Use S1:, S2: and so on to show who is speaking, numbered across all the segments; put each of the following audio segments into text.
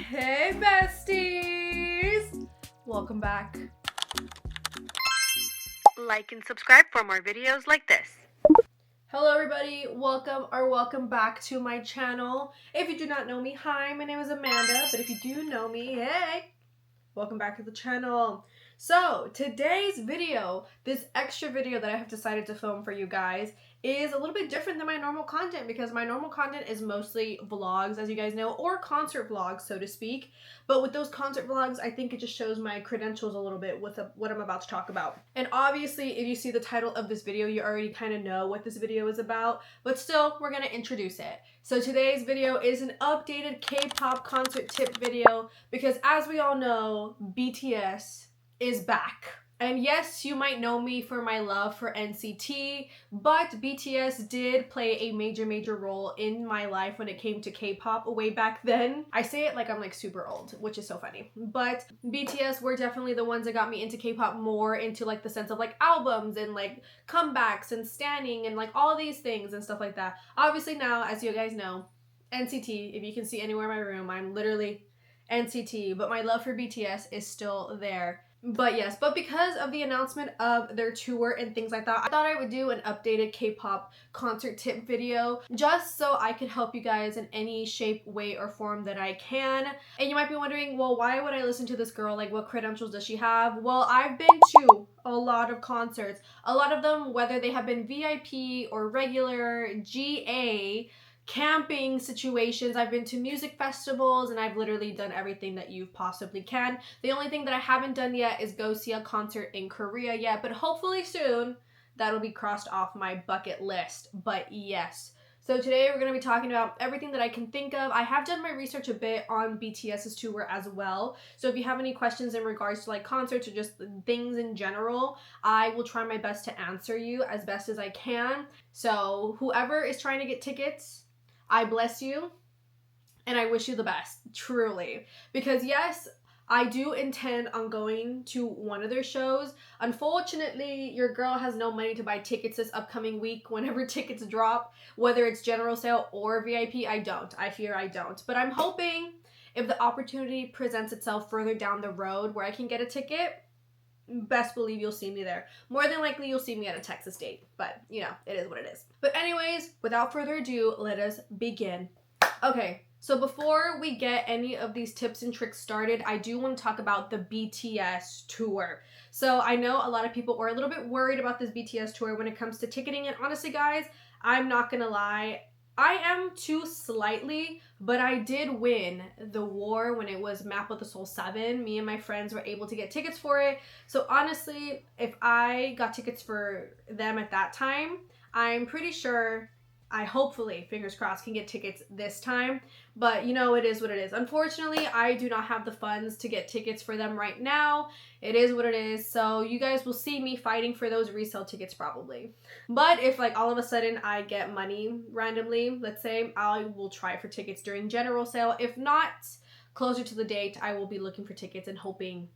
S1: Hey besties! Welcome back.
S2: Like and subscribe for more videos like this.
S1: Hello everybody, welcome back to my channel. If you do not know me, hi, my name is Amanda, but if you do know me, hey, welcome back to the channel. So today's video, this extra video that I have decided to film for you guys, is a little bit different than my normal content because my normal content is mostly vlogs, as you guys know, or concert vlogs, so to speak. But with those concert vlogs, I think it just shows my credentials a little bit with what I'm about to talk about. And obviously, if you see the title of this video, you already kind of know what this video is about, but still, we're gonna introduce it. So today's video is an updated K-pop concert tip video because as we all know, BTS is back. And yes, you might know me for my love for NCT, but BTS did play a major role in my life when it came to K-pop way back then. I say it like I'm like super old, which is so funny. But BTS were definitely the ones that got me into K-pop more into like the sense of like albums and like comebacks and standing and like all these things and stuff like that. Obviously now, as you guys know, NCT, if you can see anywhere in my room, I'm literally NCT, but my love for BTS is still there. But yes, but because of the announcement of their tour and things like that, I thought I would do an updated K-pop concert tip video just so I could help you guys in any shape, way, or form that I can. And you might be wondering, well, why would I listen to this girl? Like, what credentials does she have? Well, I've been to a lot of concerts. A lot of them, whether they have been VIP or regular, GA, camping situations. I've been to music festivals and I've literally done everything that you possibly can. The only thing that I haven't done yet is go see a concert in Korea yet, but hopefully soon that'll be crossed off my bucket list. But yes. So today we're going to be talking about everything that I can think of. I have done my research a bit on BTS's tour as well. So if you have any questions in regards to like concerts or just things in general, I will try my best to answer you as best as I can. So whoever is trying to get tickets, I bless you and I wish you the best, truly. Because yes, I do intend on going to one of their shows. Unfortunately, your girl has no money to buy tickets this upcoming week whenever tickets drop, whether it's general sale or VIP. I fear I don't. But I'm hoping if the opportunity presents itself further down the road where I can get a ticket, best believe you'll see me there. More than likely you'll see me at a Texas date, but you know, it is what it is. But anyways, without further ado, let us begin. Okay, so before we get any of these tips and tricks started, I do want to talk about the BTS tour. So I know a lot of people are a little bit worried about this BTS tour when it comes to ticketing, and honestly guys, I'm not gonna lie, I am too slightly, but I did win the war when it was Map of the Soul 7. Me and my friends were able to get tickets for it. So honestly, if I got tickets for them at that time, I'm pretty sure I hopefully, fingers crossed, can get tickets this time. But you know, it is what it is. Unfortunately, I do not have the funds to get tickets for them right now. It is what it is. So you guys will see me fighting for those resale tickets probably. But if like all of a sudden I get money randomly, let's say, I will try for tickets during general sale. If not, closer to the date, I will be looking for tickets and hoping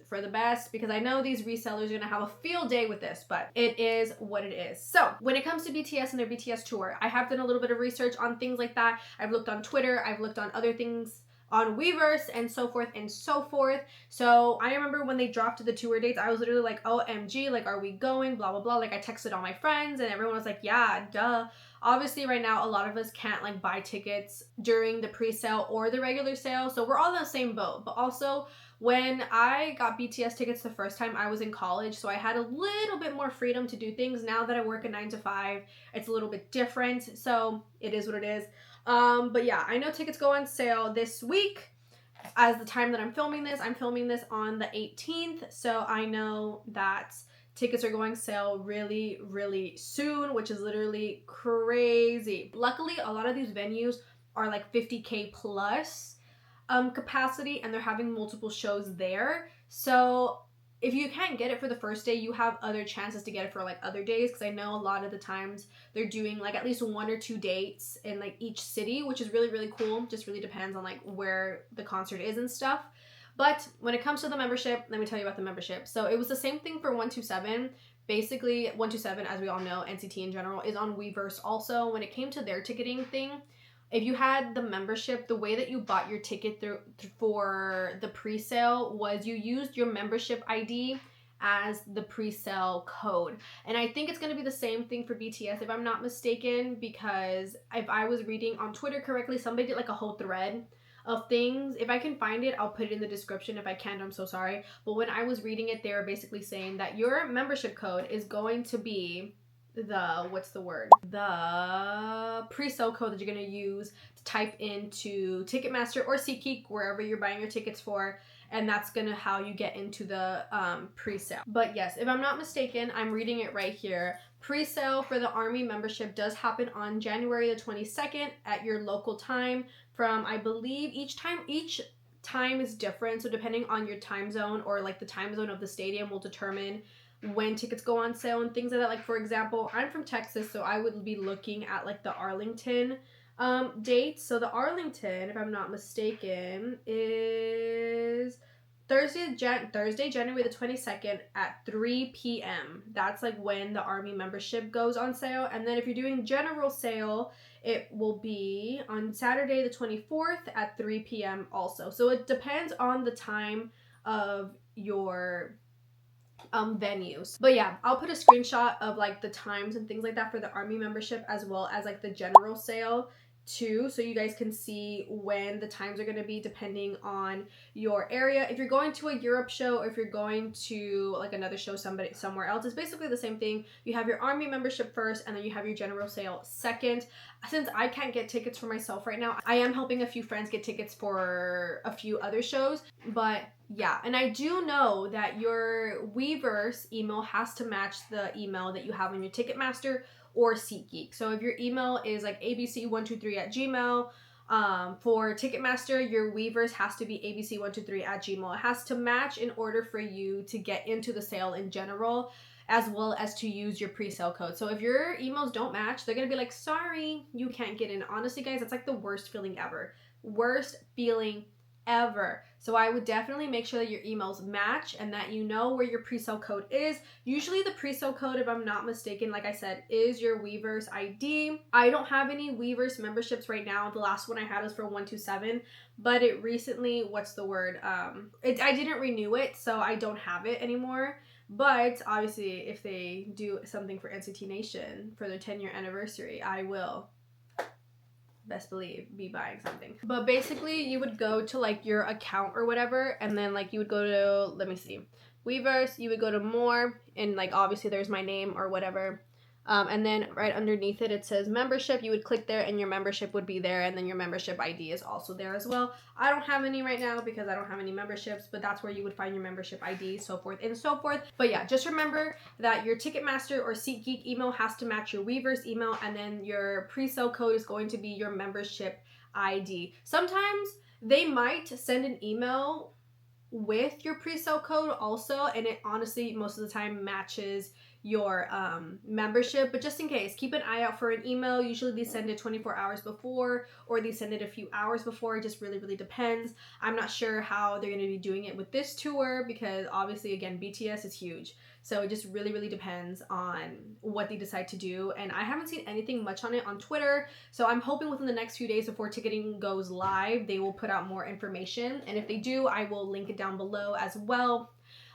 S1: for the best, because I know these resellers are gonna have a field day with this, but it is what it is. So when it comes to BTS and their BTS tour, I have done a little bit of research on things like that. I've looked on Twitter, I've looked on other things on Weverse and so forth and so forth. So I remember when they dropped the tour dates, I was literally like, OMG, like, are we going? Blah, blah, blah. Like I texted all my friends and everyone was like, yeah, duh. Obviously right now, a lot of us can't like buy tickets during the pre-sale or the regular sale. So we're all in the same boat, but also when I got BTS tickets the first time, I was in college, so I had a little bit more freedom to do things. Now that I work a 9 to 5, it's a little bit different, so it is what it is. But yeah, I know tickets go on sale this week. As the time that I'm filming this on the 18th, so I know that tickets are going sale really soon, which is literally crazy. Luckily, a lot of these venues are like 50K plus capacity, and they're having multiple shows there. So if you can't get it for the first day, you have other chances to get it for like other days, because I know a lot of the times they're doing like at least 1 or 2 dates in like each city, which is really cool. Just really depends on like where the concert is and stuff. But when it comes to the membership, let me tell you about the membership. So it was the same thing for 127. Basically 127, as we all know, NCT in general, is on Weverse also. When it came to their ticketing thing, if you had the membership, the way that you bought your ticket for the pre-sale was you used your membership ID as the pre-sale code. And I think it's going to be the same thing for BTS if I'm not mistaken, because if I was reading on Twitter correctly, somebody did like a whole thread of things. If I can find it, I'll put it in the description. If I can't, I'm so sorry. But when I was reading it, they were basically saying that your membership code is going to be the pre-sale code that you're going to use to type into Ticketmaster or SeatGeek, wherever you're buying your tickets for, and that's gonna how you get into the pre-sale. But yes, if I'm not mistaken, I'm reading it right here. Pre-sale for the ARMY membership does happen on January the 22nd at your local time. From, I believe, each time is different, so depending on your time zone or like the time zone of the stadium will determine when tickets go on sale and things like that. Like, for example, I'm from Texas, so I would be looking at like the Arlington dates. So the Arlington, if I'm not mistaken, is Thursday, January the 22nd at 3 p.m. That's like when the ARMY membership goes on sale. And then if you're doing general sale, it will be on Saturday the 24th at 3 p.m. also. So it depends on the time of your venues. But yeah, I'll put a screenshot of like the times and things like that for the ARMY membership, as well as like the general sale too, so you guys can see when the times are going to be depending on your area. If you're going to a Europe show, or if you're going to like another show somewhere else, it's basically the same thing. You have your ARMY membership first, and then you have your general sale second. Since I can't get tickets for myself right now, I am helping a few friends get tickets for a few other shows. But yeah, and I do know that your Weverse email has to match the email that you have on your Ticketmaster or SeatGeek. So if your email is like abc123@gmail, for Ticketmaster, your Weverse has to be abc123@gmail. It has to match in order for you to get into the sale in general, as well as to use your pre-sale code. So if your emails don't match, they're gonna be like, sorry, you can't get in. Honestly, guys, that's like the worst feeling ever. Worst feeling ever. So I would definitely make sure that your emails match and that you know where your pre-sale code is. Usually the pre-sale code, if I'm not mistaken, like I said, is your Weverse ID. I don't have any Weverse memberships right now. The last one I had was for 127, but it recently, I didn't renew it, so I don't have it anymore. But obviously, if they do something for NCT Nation for their 10-year anniversary, I will, best believe, be buying something. But basically, you would go to like your account or whatever, and then like you would go to, let me see, Weverse, you would go to more, and like obviously there's my name or whatever. And then right underneath it, it says membership. You would click there and your membership would be there, and then your membership ID is also there as well. I don't have any right now because I don't have any memberships, but that's where you would find your membership ID, so forth and so forth. But yeah, just remember that your Ticketmaster or SeatGeek email has to match your Weverse email, and then your pre-sale code is going to be your membership ID. Sometimes they might send an email with your pre-sale code also, and it honestly most of the time matches your membership. But just in case, keep an eye out for an email. Usually they send it 24 hours before, or they send it a few hours before. It just really depends. I'm not sure how they're going to be doing it with this tour, because obviously, again, BTS is huge, so it just really depends on what they decide to do. And I haven't seen anything much on it on Twitter, so I'm hoping within the next few days before ticketing goes live, they will put out more information, and if they do, I will link it down below as well.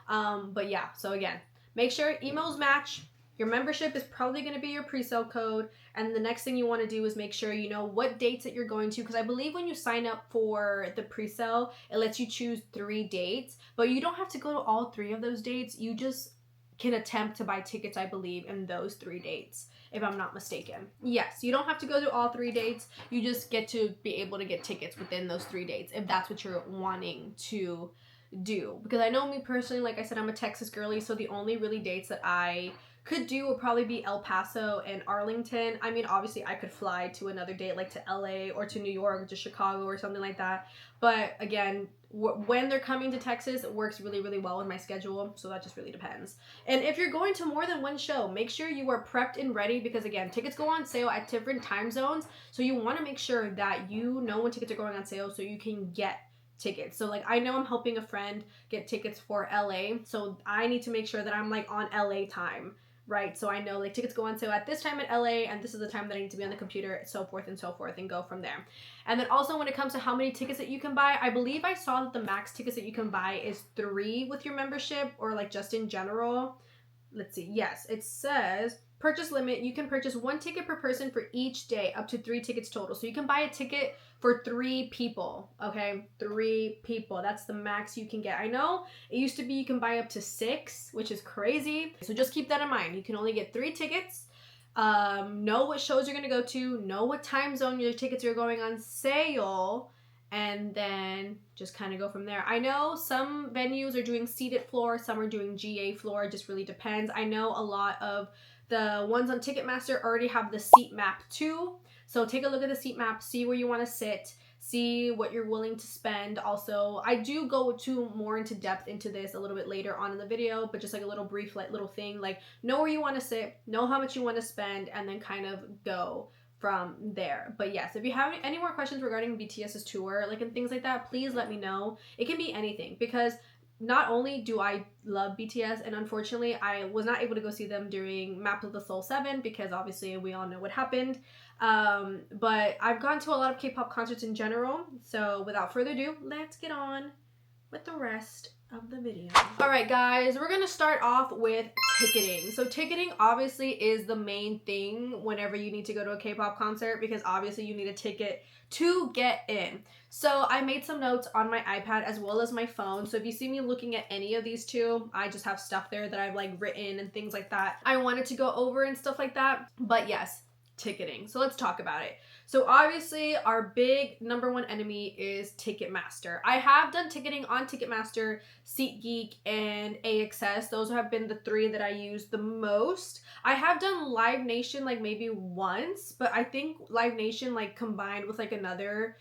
S1: But yeah, so again, make sure emails match. Your membership is probably going to be your pre-sale code. And the next thing you want to do is make sure you know what dates that you're going to. Because I believe when you sign up for the pre-sale, it lets you choose 3 dates. But you don't have to go to all 3 of those dates. You just can attempt to buy tickets, I believe, in those 3 dates, if I'm not mistaken. Yes, you don't have to go to all 3 dates. You just get to be able to get tickets within those 3 dates, if that's what you're wanting to do. Because I know me personally, like I said, I'm a Texas girly, so the only really dates that I could do would probably be El Paso and Arlington. I mean, obviously I could fly to another date, like to LA or to New York or to Chicago or something like that, but again, when they're coming to Texas, it works really well with my schedule, so that just really depends. And if you're going to more than one show, make sure you are prepped and ready, because again, tickets go on sale at different time zones, so you want to make sure that you know when tickets are going on sale so you can get tickets. So like, I know I'm helping a friend get tickets for LA, so I need to make sure that I'm like on LA time right? So I know like tickets go on sale at this time in LA, and this is the time that I need to be on the computer, so forth, and go from there. And then also when it comes to how many tickets that you can buy, I believe I saw that the max tickets that you can buy is 3 with your membership, or like just in general. Let's see. Yes, it says purchase limit. You can purchase 1 ticket per person for each day, up to 3 tickets total. So you can buy a ticket for 3 people. Okay, 3 people. That's the max you can get. I know it used to be you can buy up to 6, which is crazy. So just keep that in mind. You can only get 3 tickets. Know what shows you're gonna go to. Know what time zone your tickets are going on sale. And then just kind of go from there. I know some venues are doing seated floor, some are doing GA floor. It just really depends. I know a lot of the ones on Ticketmaster already have the seat map too. So take a look at the seat map, see where you want to sit, see what you're willing to spend. Also, I do go more into depth into this a little bit later on in the video, but just like a little brief little thing, like know where you want to sit, know how much you want to spend, and then kind of go from there. But yes, if you have any more questions regarding BTS's tour, like and things like that, please let me know. It can be anything, because not only do I love BTS, and unfortunately I was not able to go see them during Map of the Soul 7 because obviously we all know what happened, but I've gone to a lot of K-pop concerts in general. So without further ado, let's get on with the rest of the video. All right guys, we're gonna start off with ticketing. So ticketing obviously is the main thing whenever you need to go to a K-pop concert, because obviously you need a ticket to get in. So I made some notes on my iPad as well as my phone. So if you see me looking at any of these two, I just have stuff there that I've like written and things like that I wanted to go over and stuff like that. But yes, ticketing. So let's talk about it. So obviously our big #1 enemy is Ticketmaster. I have done ticketing on Ticketmaster, SeatGeek, and AXS. Those have been the 3 that I use the most. I have done Live Nation like maybe once, but I think Live Nation like combined with like another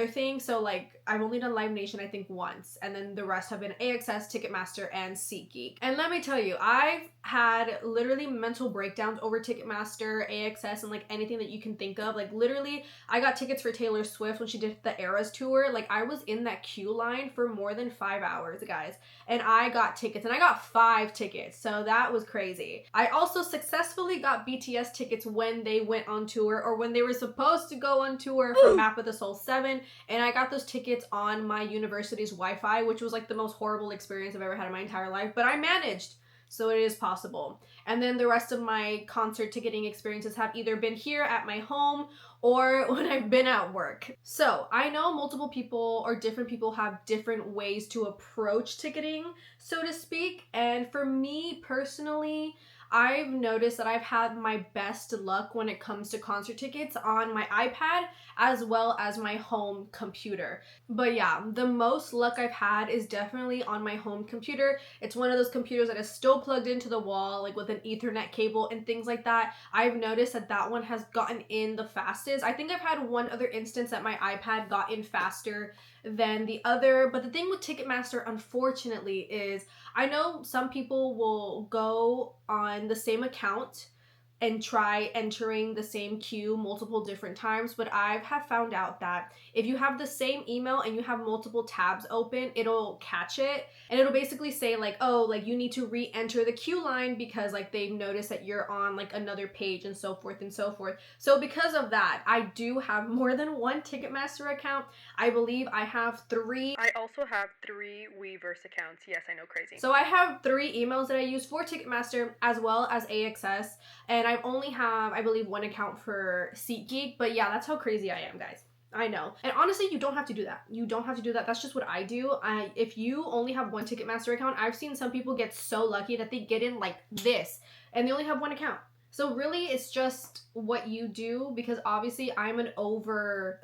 S1: thing. So like I've only done Live Nation I think once, and then the rest have been AXS, Ticketmaster, and SeatGeek. And let me tell you, I've had literally mental breakdowns over Ticketmaster, AXS, and like anything that you can think of. Like literally I got tickets for Taylor Swift when she did the Eras tour. Like I was in that queue line for more than 5 hours, guys, and I got tickets, and I got 5 tickets. So that was crazy. I also successfully got BTS tickets when they went on tour, or when they were supposed to go on tour for Map of the Soul 7, and I got those tickets on my university's Wi-Fi, which was like the most horrible experience I've ever had in my entire life, but I managed. So it is possible. And then the rest of my concert ticketing experiences have either been here at my home or when I've been at work. So I know multiple people or different people have different ways to approach ticketing, so to speak. And for me personally, I've noticed that I've had my best luck when it comes to concert tickets on my iPad as well as my home computer. But yeah, the most luck I've had is definitely on my home computer. It's one of those computers that is still plugged into the wall, like with an Ethernet cable and things like that. I've noticed that that one has gotten in the fastest. I think I've had one other instance that my iPad got in faster than the other. But the thing with Ticketmaster, unfortunately, is I know some people will go on the same account and try entering the same queue multiple different times, but I have found out that if you have the same email and you have multiple tabs open, it'll catch it, and it'll basically say like, oh, like you need to re-enter the queue line because like they've noticed that you're on like another page, and so forth and so forth. So because of that, I do have more than one Ticketmaster account. I believe I have 3.
S2: I also have 3 Weverse accounts. Yes, I know, crazy.
S1: So I have 3 emails that I use for Ticketmaster as well as AXS, and I only have, I believe, 1 account for SeatGeek. But yeah, that's how crazy I am, guys. I know. And honestly, you don't have to do that. You don't have to do that. That's just what I do. If you only have 1 Ticketmaster account, I've seen some people get so lucky that they get in like this and they only have 1 account. So really it's just what you do, because obviously I'm an over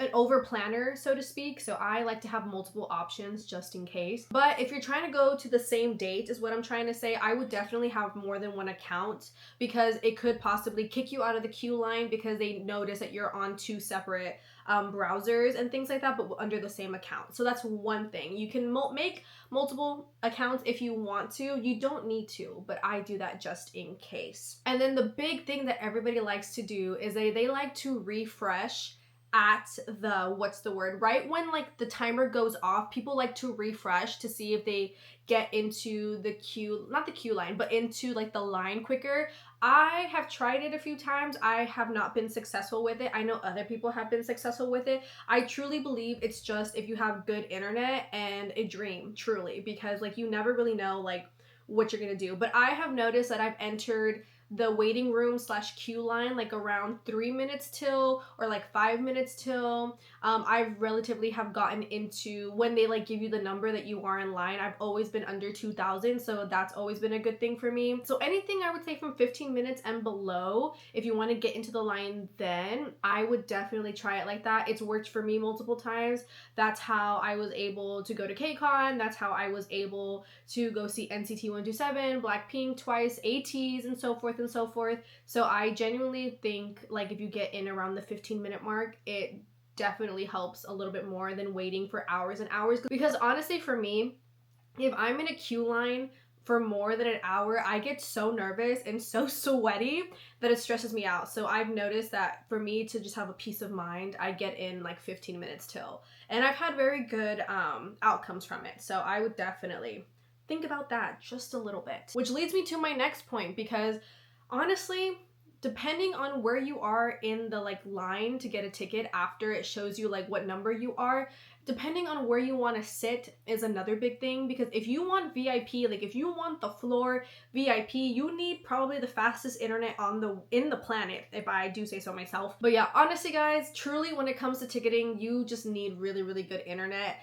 S1: planner, so to speak. So I like to have multiple options just in case. But if you're trying to go to the same date is what I'm trying to say, I would definitely have more than 1 account, because it could possibly kick you out of the queue line because they notice that you're on 2 separate browsers and things like that, but under the same account. So that's one thing. You can make multiple accounts if you want to. You don't need to, but I do that just in case. And then the big thing that everybody likes to do is they like to refresh at the, what's the word, right when like the timer goes off, people like to refresh to see if they get into the queue, not the queue line, but into like the line quicker. I have tried it a few times. I have not been successful with it. I know other people have been successful with it. I truly believe it's just if you have good internet and a dream, truly, because like you never really know like what you're gonna do. But I have noticed that I've entered the waiting room slash queue line like around 3 minutes till, or like 5 minutes till. I relatively have gotten into when they like give you the number that you are in line. I've always been under 2,000, so that's always been a good thing for me. So anything I would say from 15 minutes and below, if you want to get into the line, then I would definitely try it like that. It's worked for me multiple times. That's how I was able to go to KCON. That's how I was able to go see NCT 127, Blackpink twice, ATEEZ, and so forth and so forth. So I genuinely think like if you get in around the 15-minute mark, it definitely helps a little bit more than waiting for hours and hours. Because honestly, for me, if I'm in a queue line for more than an hour, I get so nervous and so sweaty that it stresses me out. So I've noticed that for me to just have a peace of mind, I get in like 15 minutes till. And I've had very good outcomes from it. So I would definitely think about that just a little bit. Which leads me to my next point, because honestly, depending on where you are in the like line to get a ticket after it shows you like what number you are, depending on where you want to sit is another big thing. Because if you want VIP, like if you want the floor VIP, you need probably the fastest internet in the planet, if I do say so myself. But yeah, honestly guys, truly when it comes to ticketing, you just need really, really good internet.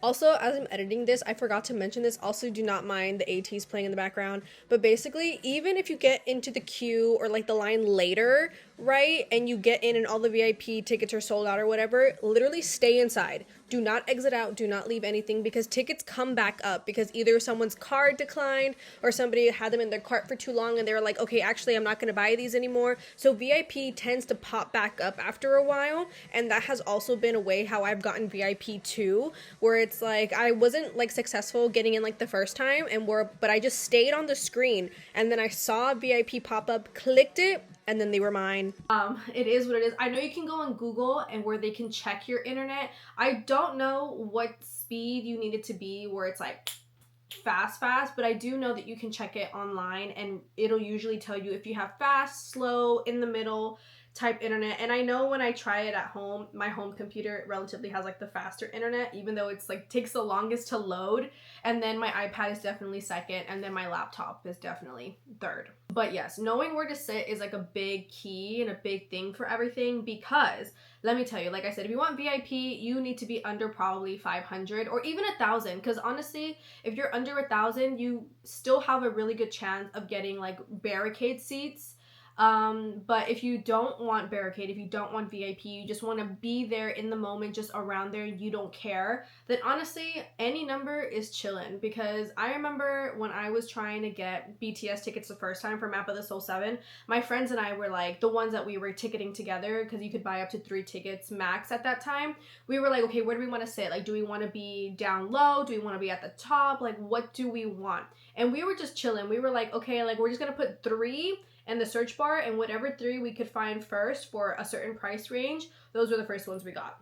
S1: Also, as I'm editing this, I forgot to mention this. Also, do not mind the ATs playing in the background. But basically, even if you get into the queue or like the line later, right, and you get in and all the VIP tickets are sold out or whatever, literally stay inside. Do not exit out. Do not leave anything, because tickets come back up because either someone's card declined or somebody had them in their cart for too long and they were like, okay, actually, I'm not going to buy these anymore. So VIP tends to pop back up after a while. And that has also been a way how I've gotten VIP too, where it's like I wasn't like successful getting in like the first time but I just stayed on the screen and then I saw VIP pop up, clicked it, and then they were mine. It is what it is. I know you can go on Google and where they can check your internet. I don't know what speed you need it to be where it's like fast, but I do know that you can check it online and it'll usually tell you if you have fast, slow, in the middle type internet. And I know when I try it at home, my home computer relatively has like the faster internet, even though it's like takes the longest to load. And then my iPad is definitely second, and then my laptop is definitely third. But yes, knowing where to sit is like a big key and a big thing for everything, because let me tell you, like I said, if you want VIP, you need to be under probably 500 or even 1,000. Because honestly, if you're under 1,000, you still have a really good chance of getting like barricade seats. But if you don't want barricade, if you don't want VIP, you just want to be there in the moment, just around there, you don't care, then honestly, any number is chillin'. Because I remember when I was trying to get BTS tickets the first time for Map of the Soul 7, my friends and I were like, the ones that we were ticketing together, because you could buy up to 3 tickets max at that time, we were like, okay, where do we want to sit? Like, do we want to be down low? Do we want to be at the top? Like, what do we want? And we were just chilling. We were like, okay, like, we're just gonna put 3 in the search bar, and whatever 3 we could find first for a certain price range, those were the first ones we got.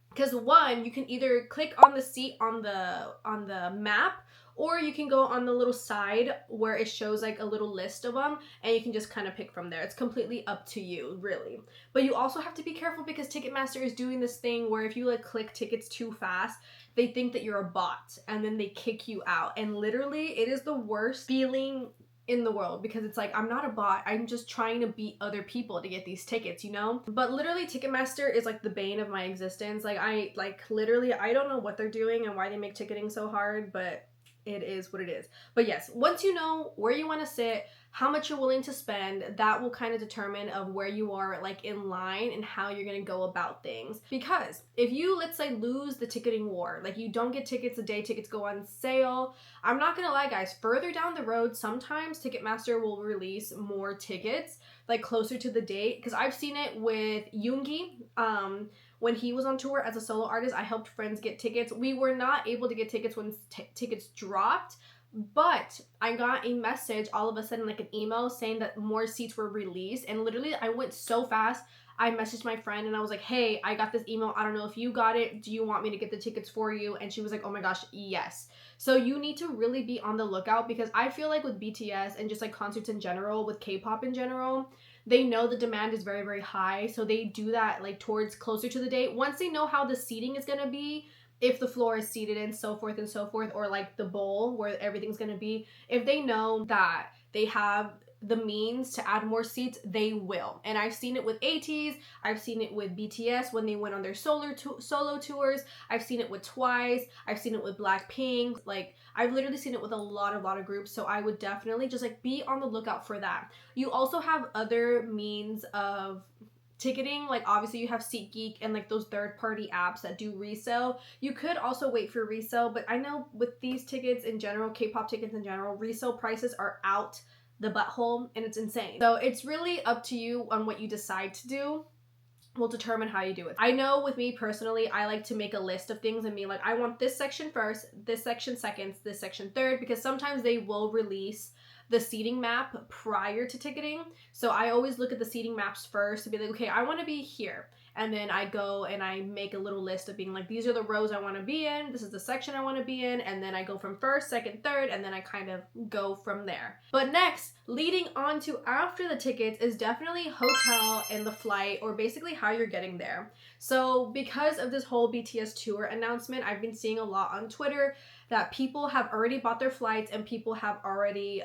S1: Because one, you can either click on the seat on the map, or you can go on the little side where it shows like a little list of them, and you can just kind of pick from there. It's completely up to you, really. But you also have to be careful, because Ticketmaster is doing this thing where if you like click tickets too fast, they think that you're a bot and then they kick you out. And literally, it is the worst feeling in the world, because it's like, I'm not a bot, I'm just trying to beat other people to get these tickets, you know? But literally, Ticketmaster is like the bane of my existence. Like, I don't know what they're doing and why they make ticketing so hard, but it is what it is. But yes, once you know where you want to sit, how much you're willing to spend, that will kind of determine of where you are like in line and how you're going to go about things. Because if you, let's say, lose the ticketing war, like you don't get tickets the day tickets go on sale, I'm not gonna lie guys, further down the road, sometimes Ticketmaster will release more tickets like closer to the date. Because I've seen it with Yoongi. When he was on tour as a solo artist, I helped friends get tickets. We were not able to get tickets when tickets dropped, but I got a message all of a sudden, like an email, saying that more seats were released. And literally, I went so fast, I messaged my friend and I was like, hey, I got this email. I don't know if you got it. Do you want me to get the tickets for you? And she was like, oh my gosh, yes. So you need to really be on the lookout, because I feel like with BTS and just like concerts in general, with K-pop in general, they know the demand is very, very high. So they do that like towards closer to the date. Once they know how the seating is going to be, if the floor is seated and so forth, or like the bowl where everything's going to be, if they know that they have the means to add more seats, they will. And I've seen it with ATEEZ, I've seen it with BTS when they went on their solo tours, I've seen it with Twice, I've seen it with Blackpink. Like, I've literally seen it with a lot of groups. So I would definitely just like be on the lookout for that. You also have other means of ticketing, like obviously you have SeatGeek and like those third-party apps that do resale. You could also wait for resale, but I know with these tickets in general, K-pop tickets in general, resale prices are out the butthole and it's insane. So it's really up to you on what you decide to do will determine how you do it. I know with me personally, I like to make a list of things and be like, I want this section first, this section second, this section third, because sometimes they will release the seating map prior to ticketing. So I always look at the seating maps first to be like, okay, I want to be here. And then I go and I make a little list of being like, these are the rows I want to be in. This is the section I want to be in. And then I go from first, second, third, and then I kind of go from there. But next, leading on to after the tickets is definitely hotel and the flight, or basically how you're getting there. So because of this whole BTS tour announcement, I've been seeing a lot on Twitter that people have already bought their flights and people have already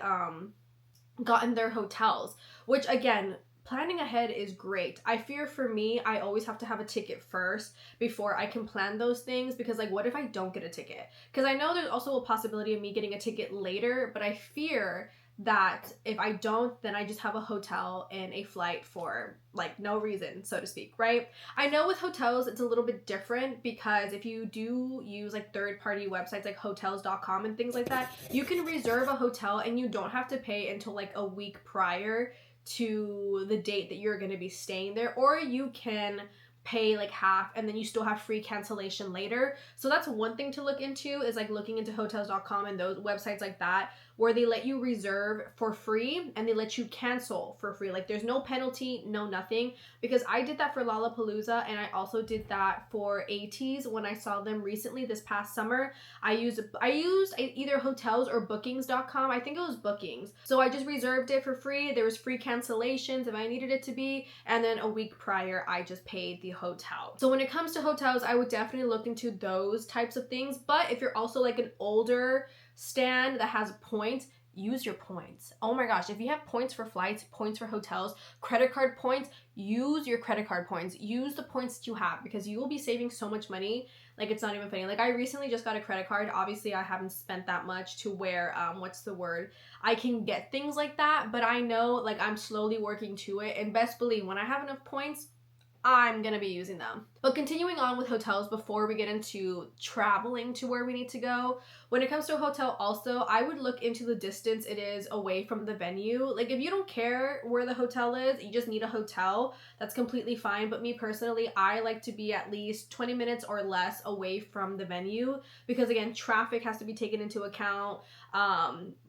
S1: gotten their hotels, which again, planning ahead is great. I fear for me, I always have to have a ticket first before I can plan those things, because like, what if I don't get a ticket? Because I know there's also a possibility of me getting a ticket later, but I fear that if I don't, then I just have a hotel and a flight for like no reason, so to speak, right? I know with hotels it's a little bit different, because if you do use like third-party websites like hotels.com and things like that, you can reserve a hotel and you don't have to pay until like a week prior to the date that you're going to be staying there, or you can pay like half and then you still have free cancellation later. So that's one thing to look into, is like looking into hotels.com and those websites like that, where they let you reserve for free and they let you cancel for free. Like there's no penalty, no nothing. Because I did that for Lollapalooza, and I also did that for ATEEZ when I saw them recently this past summer. I used either hotels or bookings.com. I think it was bookings. So I just reserved it for free. There was free cancellations if I needed it to be, and then a week prior I just paid the hotel. So when it comes to hotels, I would definitely look into those types of things. But if you're also like an older stand that has points, use your points. Oh my gosh, if you have points for flights, points for hotels, credit card points, use your credit card points. Use the points that you have, because you will be saving so much money. Like, it's not even funny. Like, I recently just got a credit card. Obviously, I haven't spent that much to where, I can get things like that. But I know, like, I'm slowly working to it. And best believe, when I have enough points, I'm gonna be using them. But continuing on with hotels before we get into traveling to where we need to go, when it comes to a hotel also, I would look into the distance it is away from the venue. Like, if you don't care where the hotel is, you just need a hotel, that's completely fine. But me personally, I like to be at least 20 minutes or less away from the venue, because again, traffic has to be taken into account.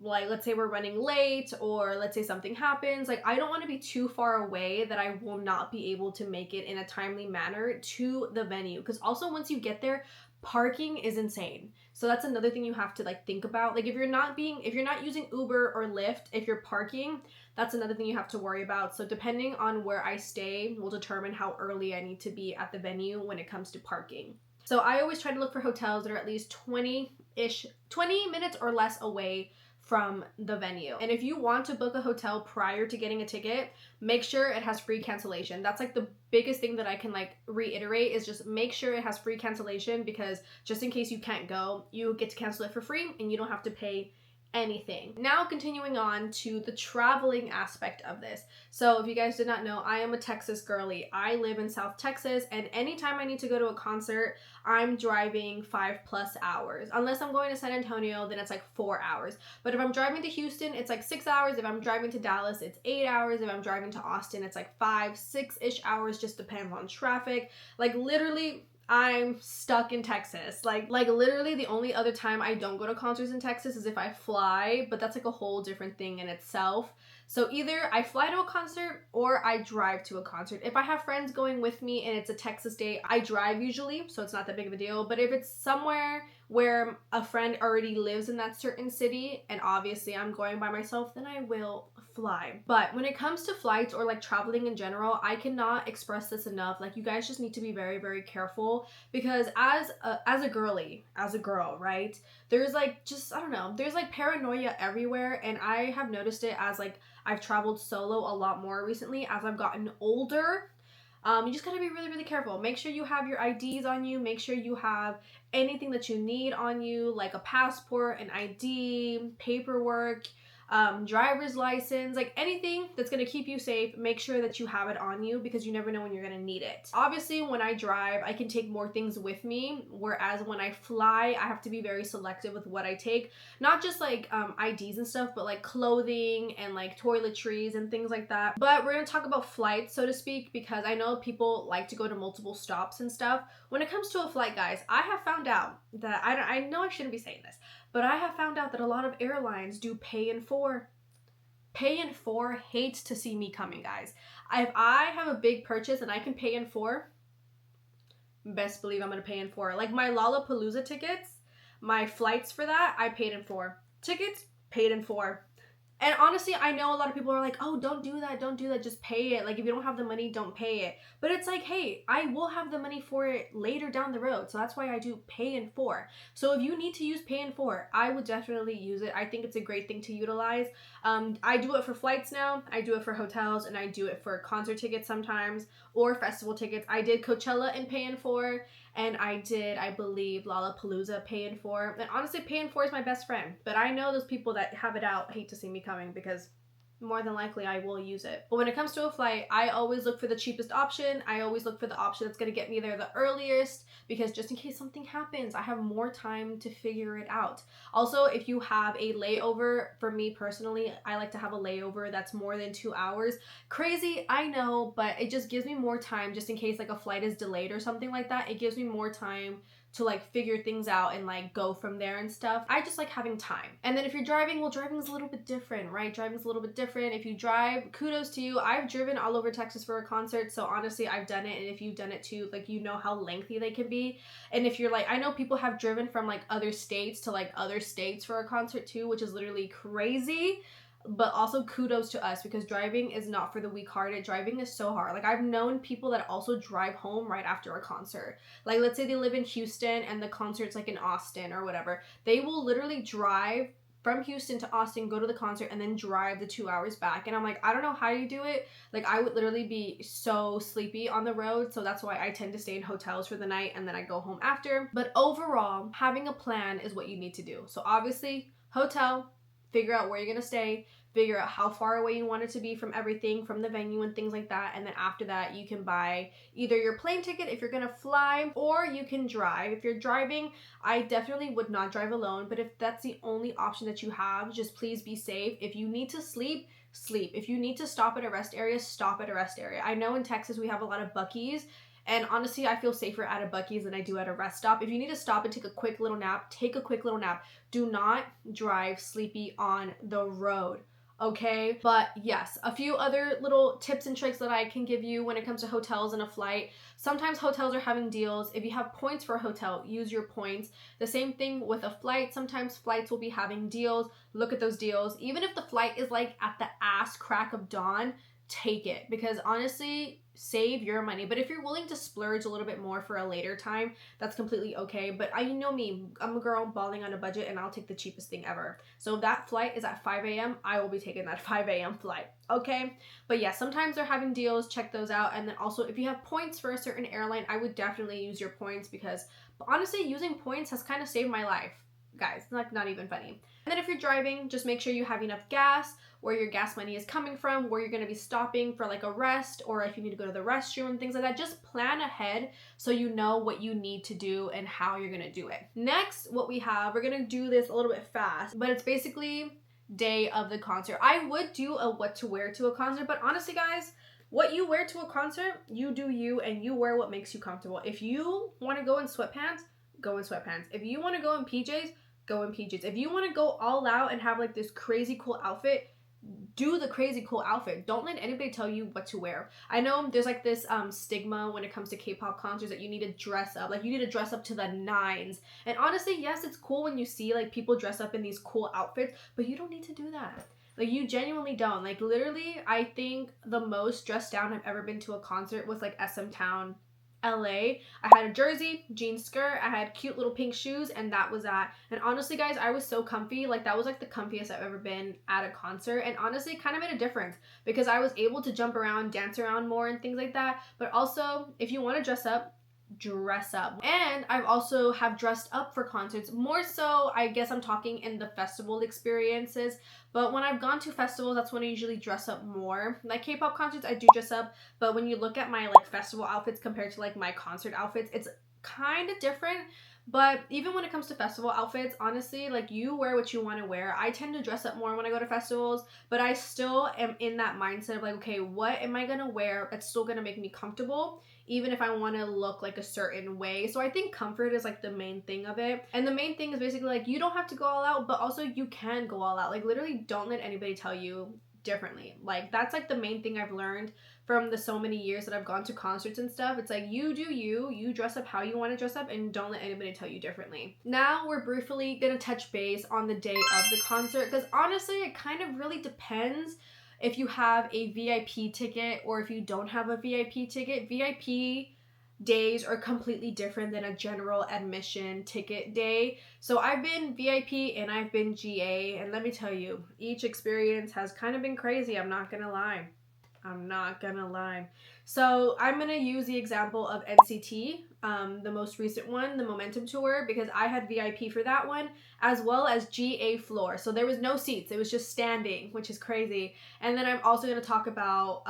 S1: Like, let's say we're running late, or let's say something happens. Like, I don't want to be too far away that I will not be able to make it in a timely manner to the venue. Because also, once you get there, parking is insane. So that's another thing you have to like think about. Like, if you're not using Uber or Lyft, if you're parking, that's another thing you have to worry about. So depending on where I stay will determine how early I need to be at the venue when it comes to parking. So I always try to look for hotels that are at least 20 minutes or less away from the venue. And if you want to book a hotel prior to getting a ticket, make sure it has free cancellation. That's like the biggest thing that I can like reiterate, is just make sure it has free cancellation, because just in case you can't go, you get to cancel it for free and you don't have to pay anything. Now continuing on to the traveling aspect of this. So if you guys did not know, I am a Texas girly. I live in South Texas, and anytime I need to go to a concert, I'm driving 5+ hours. Unless I'm going to San Antonio, then it's like 4 hours. But if I'm driving to Houston, it's like 6 hours. If I'm driving to Dallas, it's 8 hours. If I'm driving to Austin, it's like 5-6-ish hours, just depends on traffic. Like, literally, I'm stuck in Texas. Like literally the only other time I don't go to concerts in Texas is if I fly, but that's like a whole different thing in itself. So either I fly to a concert or I drive to a concert. If I have friends going with me and it's a Texas date, I drive usually, so it's not that big of a deal. But if it's somewhere where a friend already lives in that certain city and obviously I'm going by myself, then I will fly. But when it comes to flights or like traveling in general, I cannot express this enough. Like, you guys just need to be very, very careful, because as a girl, right, there's like, just, I don't know, there's like paranoia everywhere. And I have noticed it as like I've traveled solo a lot more recently as I've gotten older. You just gotta be really, really careful. Make sure you have your IDs on you. Make sure you have anything that you need on you, like a passport, an ID, paperwork, driver's license, like anything that's gonna keep you safe. Make sure that you have it on you, because you never know when you're gonna need it. Obviously, when I drive, I can take more things with me, whereas when I fly, I have to be very selective with what I take. Not just like IDs and stuff, but like clothing and like toiletries and things like that. But we're gonna talk about flights, so to speak, because I know people like to go to multiple stops and stuff. When it comes to a flight, guys, I have found out that I know I shouldn't be saying this, but I have found out that a lot of airlines do pay in four. Pay in four hates to see me coming, guys. If I have a big purchase and I can pay in four, best believe I'm gonna pay in four. Like my Lollapalooza tickets, my flights for that, I paid in four. Tickets, paid in four. And honestly, I know a lot of people are like, oh, don't do that, just pay it. Like, if you don't have the money, don't pay it. But it's like, hey, I will have the money for it later down the road. So that's why I do pay in four. So if you need to use pay in four, I would definitely use it. I think it's a great thing to utilize. I do it for flights now, I do it for hotels, and I do it for concert tickets sometimes, or festival tickets. I did Coachella in pay in four, and I did, I believe, Lollapalooza pay in four. And honestly, pay in four is my best friend. But I know those people that have it out hate to see me coming, because more than likely I will use it. But when it comes to a flight, I always look for the cheapest option. I always look for the option that's going to get me there the earliest, because just in case something happens, I have more time to figure it out. Also, if you have a layover, for me personally, I like to have a layover that's more than 2 hours. Crazy, I know, but it just gives me more time, just in case like a flight is delayed or something like that. It gives me more time to like figure things out and like go from there and stuff. I just like having time. And then if you're driving, well, driving is a little bit different, right? Driving's a little bit different. If you drive, kudos to you. I've driven all over Texas for a concert, so honestly, I've done it. And if you've done it too, like, you know how lengthy they can be. And if you're like, I know people have driven from like other states to like other states for a concert too, which is literally crazy. But also kudos to us, because driving is not for the weak-hearted. Driving is so hard. Like, I've known people that also drive home right after a concert. Like, let's say they live in Houston and the concert's like in Austin or whatever. They will literally drive from Houston to Austin, go to the concert, and then drive the 2 hours back. And I'm like, I don't know how you do it. Like, I would literally be so sleepy on the road. So that's why I tend to stay in hotels for the night and then I go home after. But overall, having a plan is what you need to do. So obviously, hotel, figure out where you're gonna stay, figure out how far away you want it to be from everything, from the venue and things like that. And then after that, you can buy either your plane ticket if you're gonna fly, or you can drive. If you're driving, I definitely would not drive alone, but if that's the only option that you have, just please be safe. If you need to sleep, sleep. If you need to stop at a rest area, stop at a rest area. I know in Texas we have a lot of Buc-ee's, and honestly, I feel safer at a Buc-ee's than I do at a rest stop. If you need to stop and take a quick little nap, take a quick little nap. Do not drive sleepy on the road, okay? But yes, a few other little tips and tricks that I can give you when it comes to hotels and a flight. Sometimes hotels are having deals. If you have points for a hotel, use your points. The same thing with a flight. Sometimes flights will be having deals. Look at those deals. Even if the flight is like at the ass crack of dawn, take it, because honestly, save your money. But if you're willing to splurge a little bit more for a later time, that's completely okay. But you know me, I'm a girl balling on a budget, and I'll take the cheapest thing ever. So if that flight is at 5 a.m., I will be taking that 5 a.m. flight, okay? But yeah, sometimes they're having deals. Check those out. And then also, if you have points for a certain airline, I would definitely use your points, because honestly, using points has kind of saved my life, guys. Like, not even funny. And then if you're driving, just make sure you have enough gas, where your gas money is coming from, where you're going to be stopping for like a rest, or if you need to go to the restroom and things like that. Just plan ahead so you know what you need to do and how you're going to do it. Next, what we have, we're going to do this a little bit fast, but it's basically day of the concert. I would do a what to wear to a concert, but honestly, guys, what you wear to a concert, you do you, and you wear what makes you comfortable. If you want to go in sweatpants, go in sweatpants. If you want to go in PJs, go in PJs. If you want to go all out and have like this crazy cool outfit, do the crazy cool outfit. Don't let anybody tell you what to wear. I know there's like this stigma when it comes to K-pop concerts that you need to dress up. Like you need to dress up to the nines. And honestly, yes, it's cool when you see like people dress up in these cool outfits, but you don't need to do that. Like you genuinely don't. Like literally, I think the most dressed down I've ever been to a concert was like SM Town, LA. I had a jersey, jean skirt, I had cute little pink shoes, and that was that. And honestly, guys, I was so comfy. Like that was like the comfiest I've ever been at a concert, and honestly it kind of made a difference because I was able to jump around, dance around more and things like that. But also, if you want to dress up. And I've also have dressed up for concerts, more so I guess I'm talking in the festival experiences, but when I've gone to festivals, that's when I usually dress up more. Like K-pop concerts, I do dress up, but when you look at my like festival outfits compared to like my concert outfits, it's kind of different. But even when it comes to festival outfits, honestly, like you wear what you want to wear. I tend to dress up more when I go to festivals, but I still am in that mindset of like, okay, what am I gonna wear that's still gonna make me comfortable, even if I want to look like a certain way. So I think comfort is like the main thing of it. And the main thing is basically like you don't have to go all out, but also you can go all out. Like literally don't let anybody tell you differently. Like that's like the main thing I've learned from the so many years that I've gone to concerts and stuff. It's like you do you dress up how you want to dress up, and don't let anybody tell you differently. Now we're briefly gonna touch base on the day of the concert, because honestly it kind of really depends if you have a VIP ticket or if you don't have a VIP ticket. VIP days are completely different than a general admission ticket day. So I've been VIP and I've been GA, and let me tell you, each experience has kind of been crazy. I'm not gonna lie. So I'm gonna use the example of NCT, the most recent one, the Momentum Tour, because I had VIP for that one, as well as GA floor. So there was no seats, it was just standing, which is crazy. And then I'm also gonna talk about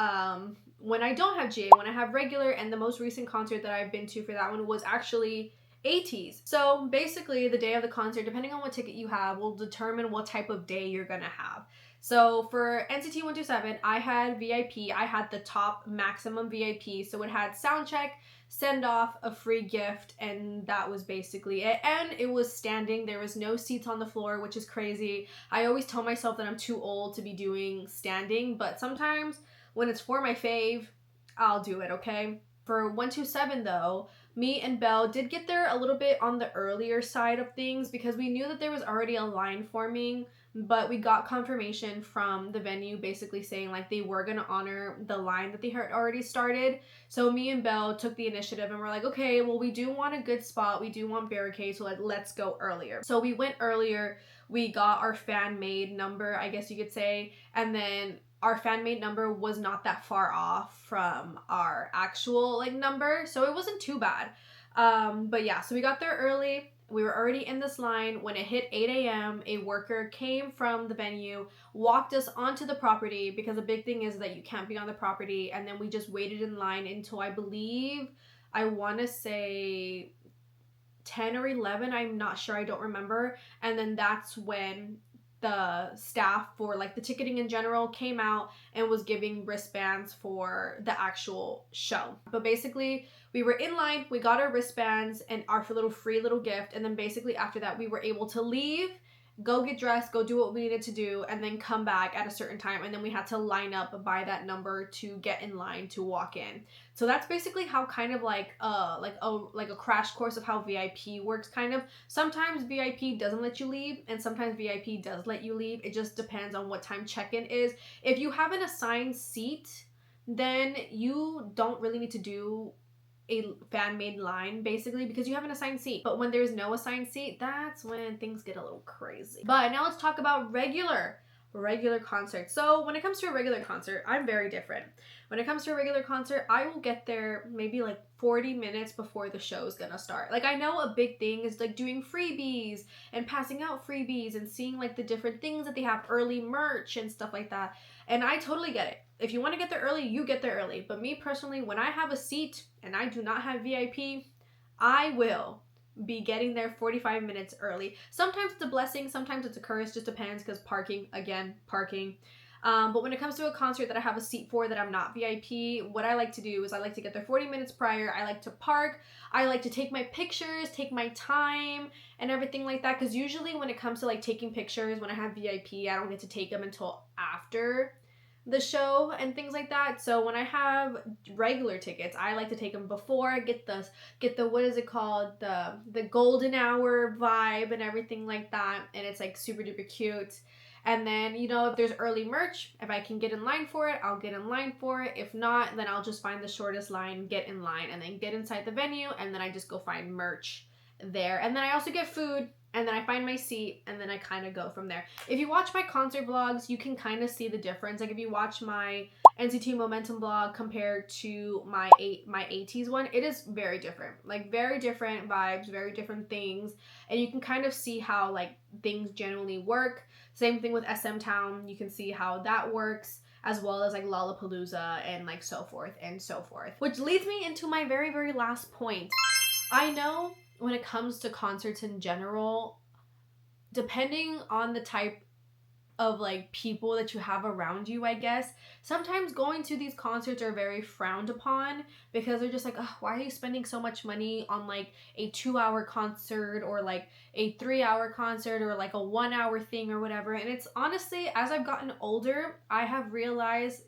S1: when I don't have GA, when I have regular, and the most recent concert that I've been to for that one was actually ATEEZ. So basically the day of the concert, depending on what ticket you have, will determine what type of day you're gonna have. So for NCT 127, I had VIP. I had the top maximum VIP. So it had soundcheck, send off, a free gift, and that was basically it. And it was standing. There was no seats on the floor, which is crazy. I always tell myself that I'm too old to be doing standing, but sometimes when it's for my fave, I'll do it, okay? For 127 though, me and Belle did get there a little bit on the earlier side of things because we knew that there was already a line forming, but we got confirmation from the venue basically saying like they were gonna honor the line that they had already started. So me and Belle took the initiative and we're like, okay, well we do want a good spot, we do want barricades, so like let's go earlier. So we went earlier, we got our fan-made number, I guess you could say, and then our fan-made number was not that far off from our actual like number, so it wasn't too bad. But yeah, so we got there early. We were already in this line. When it hit 8 a.m., a worker came from the venue, walked us onto the property, because the big thing is that you can't be on the property, and then we just waited in line until I want to say 10 or 11, I'm not sure, I don't remember. And then that's when the staff for like the ticketing in general came out and was giving wristbands for the actual show. But basically we were in line, we got our wristbands and our free little gift, and then basically after that we were able to leave, go get dressed, go do what we needed to do, and then come back at a certain time, and then we had to line up by that number to get in line to walk in. So that's basically how kind of like a crash course of how VIP works kind of. Sometimes VIP doesn't let you leave, and sometimes VIP does let you leave. It just depends on what time check-in is. If you have an assigned seat, then you don't really need to do a fan-made line basically because you have an assigned seat. But when there's no assigned seat, that's when things get a little crazy. But now let's talk about regular concerts. So when it comes to a regular concert, I'm very different. When it comes to a regular concert, I will get there maybe like 40 minutes before the show is gonna start. Like I know a big thing is like doing freebies and passing out freebies and seeing like the different things that they have, early merch and stuff like that. And I totally get it. If you want to get there early, you get there early. But me personally, when I have a seat and I do not have VIP, I will be getting there 45 minutes early. Sometimes it's a blessing, sometimes it's a curse, just depends, because parking. But when it comes to a concert that I have a seat for that I'm not VIP, what I like to do is I like to get there 40 minutes prior. I like to park. I like to take my pictures, take my time and everything like that. Because usually when it comes to like taking pictures, when I have VIP, I don't get to take them until after the show and things like that. So when I have regular tickets, I like to take them before, get the what is it called, the golden hour vibe and everything like that, and it's like super duper cute. And then, you know, if there's early merch, if I can get in line for it, I'll get in line for it. If not, then I'll just find the shortest line, get in line, and then get inside the venue, and then I just go find merch there. And then I also get food, and then I find my seat, and then I kind of go from there. If you watch my concert vlogs, you can kind of see the difference. Like if you watch my NCT Momentum vlog compared to my ATEEZ one, it is very different. Like very different vibes, very different things, and you can kind of see how like things generally work. Same thing with SM Town, you can see how that works, as well as like Lollapalooza and like so forth and so forth. Which leads me into my very, very last point. I know when it comes to concerts in general, depending on the type of like people that you have around you, I guess, sometimes going to these concerts are very frowned upon because they're just like, oh, why are you spending so much money on like a 2-hour concert or like a 3-hour concert or like a 1-hour thing or whatever. And it's honestly, as I've gotten older, I have realized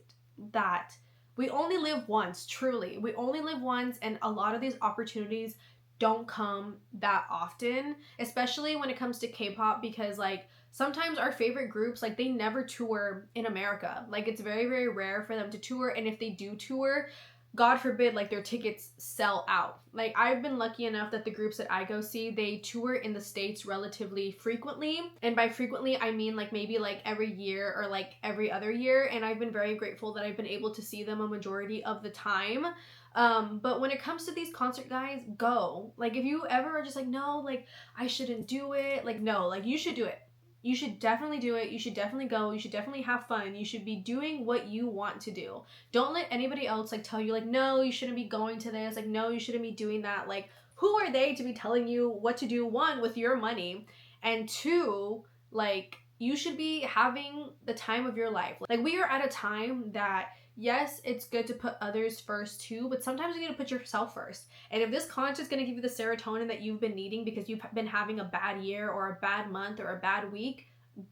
S1: that we only live once, truly. We only live once, and a lot of these opportunities don't come that often, especially when it comes to K-pop, because like sometimes our favorite groups, like they never tour in America. Like it's very, very rare for them to tour, and if they do tour, God forbid, like their tickets sell out. Like I've been lucky enough that the groups that I go see, they tour in the States relatively frequently. And by frequently, I mean like maybe like every year or like every other year. And I've been very grateful that I've been able to see them a majority of the time. But when it comes to these concert guys, go. Like if you ever are just like, no, like I shouldn't do it. Like no, like you should do it. You should definitely do it. You should definitely go. You should definitely have fun. You should be doing what you want to do. Don't let anybody else like tell you like, no, you shouldn't be going to this. Like, no, you shouldn't be doing that. Like, who are they to be telling you what to do? One, with your money, and two, like you should be having the time of your life. Like we are at a time that, yes, it's good to put others first too, but sometimes you need to put yourself first. And if this content is going to give you the serotonin that you've been needing because you've been having a bad year or a bad month or a bad week,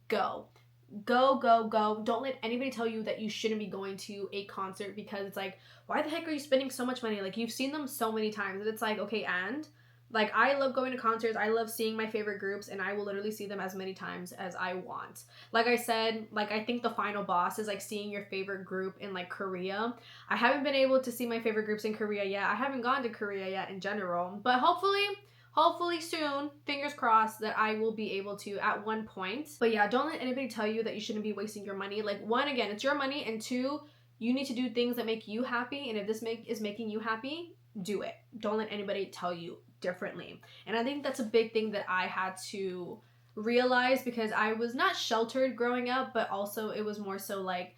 S1: go. Go, go, go. Don't let anybody tell you that you shouldn't be going to a concert, because it's like, why the heck are you spending so much money? Like you've seen them so many times, and it's like, okay, and like I love going to concerts. I love seeing my favorite groups, and I will literally see them as many times as I want. Like I said, like I think the final boss is like seeing your favorite group in like Korea. I haven't been able to see my favorite groups in Korea yet. I haven't gone to Korea yet in general, but hopefully soon, fingers crossed, that I will be able to at one point. But yeah, don't let anybody tell you that you shouldn't be wasting your money. Like one, again, it's your money, and two, you need to do things that make you happy, and if this is making you happy, do it. Don't let anybody tell you differently. And I think that's a big thing that I had to realize, because I was not sheltered growing up, but also it was more so like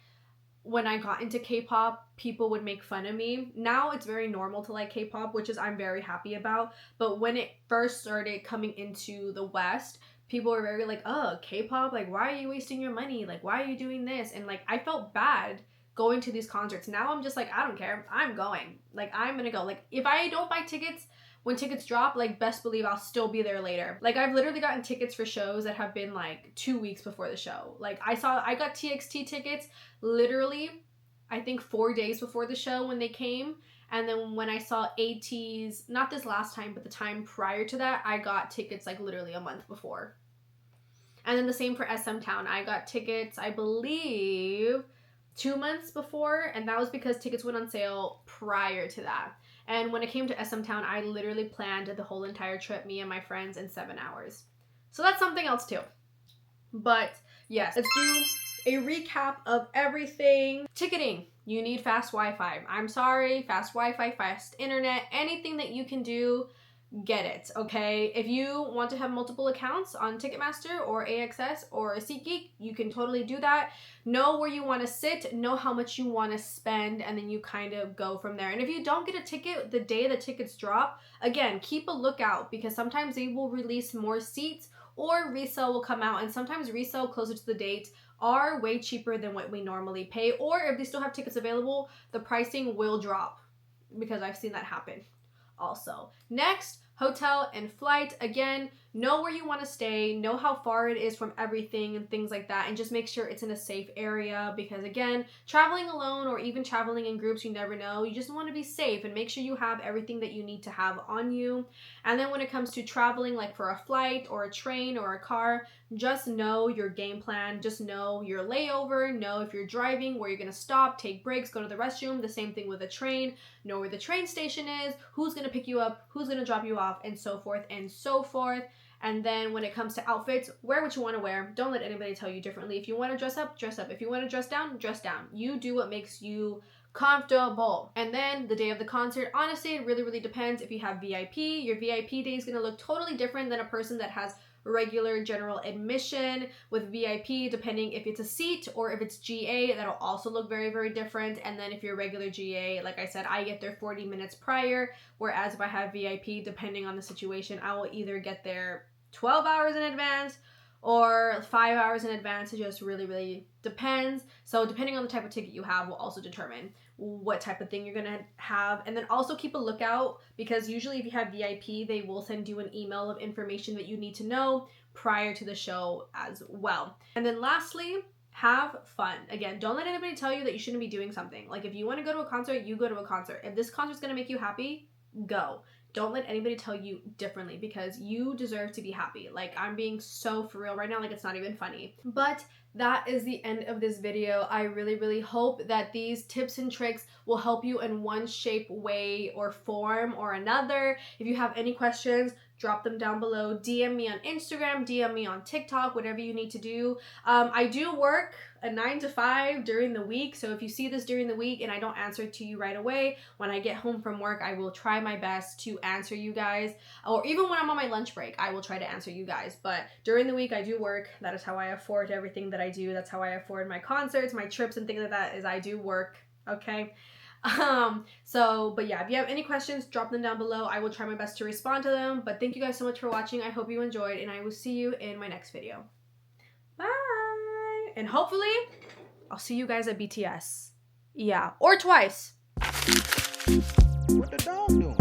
S1: when I got into K-pop, people would make fun of me. Now it's very normal to like K-pop, which is I'm very happy about. But when it first started coming into the West, people were very like, oh, K-pop, like why are you wasting your money? Like why are you doing this? And like I felt bad going to these concerts. Now I'm just like, I don't care. I'm going. Like I'm gonna go. Like if I don't buy tickets when tickets drop, like best believe I'll still be there later. Like I've literally gotten tickets for shows that have been like 2 weeks before the show. Like I got TXT tickets literally, I think 4 days before the show when they came. And then when I saw ATEEZ, not this last time, but the time prior to that, I got tickets like literally a month before. And then the same for SM Town. I got tickets, I believe, 2 months before, and that was because tickets went on sale prior to that. And when it came to SM Town, I literally planned the whole entire trip, me and my friends, in 7 hours. So that's something else too. But yes, let's do a recap of everything. Ticketing. You need fast Wi-Fi. I'm sorry, fast Wi-Fi, fast internet, anything that you can do, get it, okay? If you want to have multiple accounts on Ticketmaster or AXS or SeatGeek, you can totally do that. Know where you want to sit, know how much you want to spend, and then you kind of go from there. And if you don't get a ticket the day the tickets drop, again, keep a lookout because sometimes they will release more seats or resale will come out, and sometimes resale closer to the date are way cheaper than what we normally pay, or if they still have tickets available, the pricing will drop because I've seen that happen also. Next, hotel and flight. Again, know where you want to stay, know how far it is from everything and things like that, and just make sure it's in a safe area because again, traveling alone or even traveling in groups, you never know. You just want to be safe and make sure you have everything that you need to have on you. And then when it comes to traveling, like for a flight or a train or a car, just know your game plan, just know your layover, know if you're driving, where you're going to stop, take breaks, go to the restroom. The same thing with a train, know where the train station is, who's going to pick you up, who's going to drop you off, and so forth and so forth. And then when it comes to outfits, wear what you want to wear. Don't let anybody tell you differently. If you want to dress up, dress up. If you want to dress down, dress down. You do what makes you comfortable. And then the day of the concert, honestly, it really, really depends. If you have VIP, your VIP day is going to look totally different than a person that has regular general admission. With VIP, depending if it's a seat or if it's GA, that'll also look very, very different. And then if you're regular GA, like I said, I get there 40 minutes prior, whereas if I have VIP, depending on the situation, I will either get there 12 hours in advance or 5 hours in advance. It just really, really depends. So depending on the type of ticket you have will also determine what type of thing you're gonna have. And then also keep a lookout because usually if you have VIP, they will send you an email of information that you need to know prior to the show as well. And then lastly, have fun. Again, don't let anybody tell you that you shouldn't be doing something. Like if you want to go to a concert, you go to a concert. If this concert's gonna make you happy, go. Don't let anybody tell you differently because you deserve to be happy. Like I'm being so for real right now, like it's not even funny. But that is the end of this video. I really, really hope that these tips and tricks will help you in one shape, way, or form or another. If you have any questions, drop them down below. DM me on Instagram, DM me on TikTok, whatever you need to do. I do work a 9 to 5 during the week, so if you see this during the week and I don't answer to you right away, when I get home from work, I will try my best to answer you guys, or even when I'm on my lunch break, I will try to answer you guys. But during the week, I do work. That is how I afford everything that I do. That's how I afford my concerts, my trips, and things like that, is I do work, okay? But yeah, if you have any questions, drop them down below. I will try my best to respond to them. But thank you guys so much for watching. I hope you enjoyed, and I will see you in my next video. Bye! And hopefully, I'll see you guys at BTS. Yeah, or twice.
S3: What the dog doing?